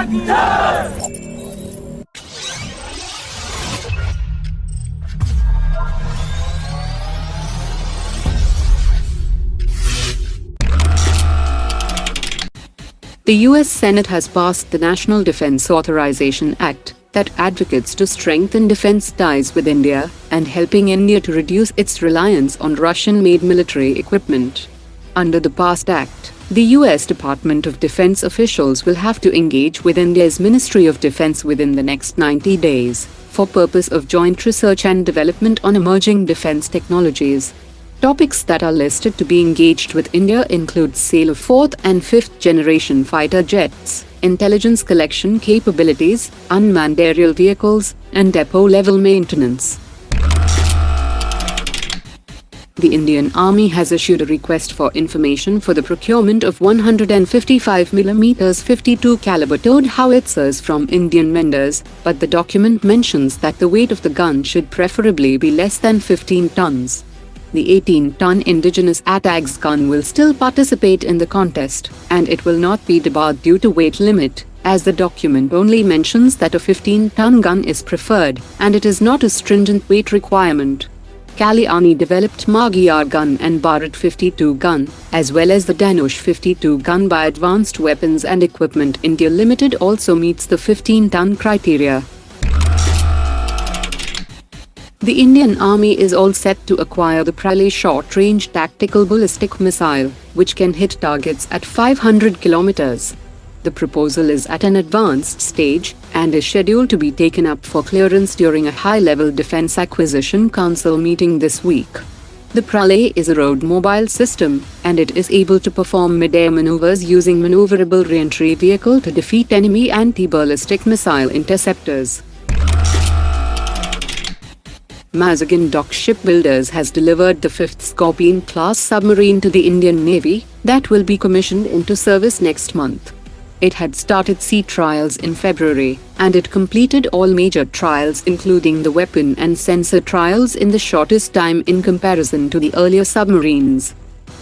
The U.S. Senate has passed the National Defense Authorization Act that advocates to strengthen defense ties with India and helping India to reduce its reliance on Russian-made military equipment. Under the passed act, the U.S. Department of Defense officials will have to engage with India's Ministry of Defense within the next 90 days for purpose of joint research and development on emerging defense technologies. Topics that are listed to be engaged with India include sale of 4th and 5th generation fighter jets, intelligence collection capabilities, unmanned aerial vehicles, and depot-level maintenance. The Indian Army has issued a request for information for the procurement of 155mm 52 caliber towed howitzers from Indian vendors, but the document mentions that the weight of the gun should preferably be less than 15 tons. The 18-ton indigenous ATAGS gun will still participate in the contest, and it will not be debarred due to weight limit, as the document only mentions that a 15-ton gun is preferred, and it is not a stringent weight requirement. Kalyani developed Magyar gun and Bharat 52 gun, as well as the Dhanush 52 gun by Advanced Weapons and Equipment India Limited also meets the 15-ton criteria. The Indian Army is all set to acquire the Pralay short-range tactical ballistic missile, which can hit targets at 500 kilometers. The proposal is at an advanced stage and is scheduled to be taken up for clearance during a high-level Defense Acquisition Council meeting this week. The Pralay is a road-mobile system, and it is able to perform mid-air maneuvers using maneuverable re-entry vehicle to defeat enemy anti-ballistic missile interceptors. Mazagon Dock Shipbuilders has delivered the 5th Scorpene-class submarine to the Indian Navy that will be commissioned into service next month. It had started sea trials in February, and it completed all major trials including the weapon and sensor trials in the shortest time in comparison to the earlier submarines.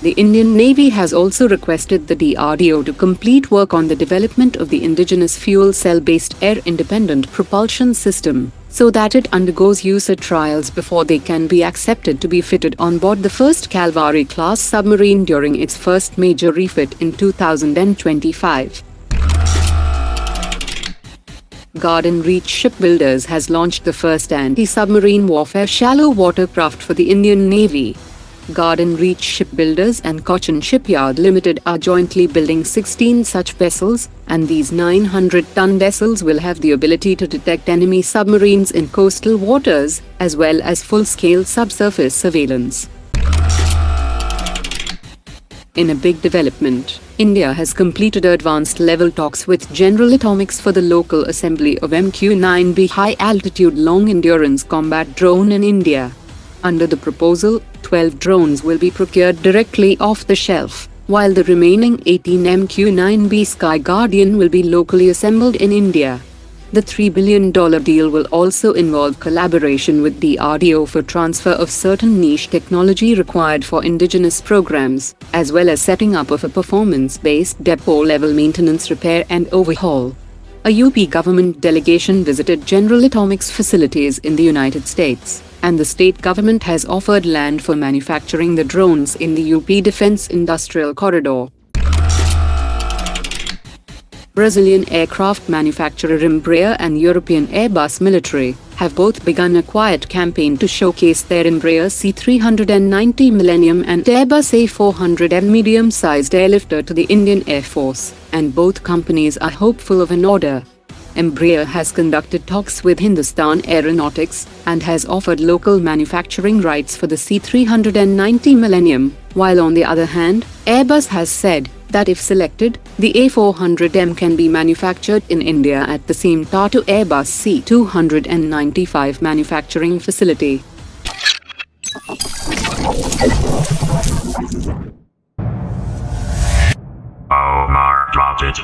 The Indian Navy has also requested the DRDO to complete work on the development of the indigenous fuel cell-based air-independent propulsion system, so that it undergoes user trials before they can be accepted to be fitted on board the first Kalvari-class submarine during its first major refit in 2025. Garden Reach Shipbuilders has launched the first anti-submarine warfare shallow water craft for the Indian Navy. Garden Reach Shipbuilders and Cochin Shipyard Limited are jointly building 16 such vessels, and these 900-ton vessels will have the ability to detect enemy submarines in coastal waters, as well as full-scale subsurface surveillance. In a big development, India has completed advanced level talks with General Atomics for the local assembly of MQ-9B high-altitude long-endurance combat drone in India. Under the proposal, 12 drones will be procured directly off the shelf, while the remaining 18 MQ-9B Sky Guardian will be locally assembled in India. The $3 billion deal will also involve collaboration with DRDO for transfer of certain niche technology required for indigenous programs, as well as setting up of a performance-based depot-level maintenance repair and overhaul. A UP government delegation visited General Atomics facilities in the United States, and the state government has offered land for manufacturing the drones in the UP Defense Industrial Corridor. Brazilian aircraft manufacturer Embraer and European Airbus Military have both begun a quiet campaign to showcase their Embraer C390 Millennium and Airbus A400M medium-sized airlifter to the Indian Air Force, and both companies are hopeful of an order. Embraer has conducted talks with Hindustan Aeronautics and has offered local manufacturing rights for the C390 Millennium, while on the other hand, Airbus has said that if selected, the A400M can be manufactured in India at the same Tata Airbus C295 manufacturing facility. Omar dropped it.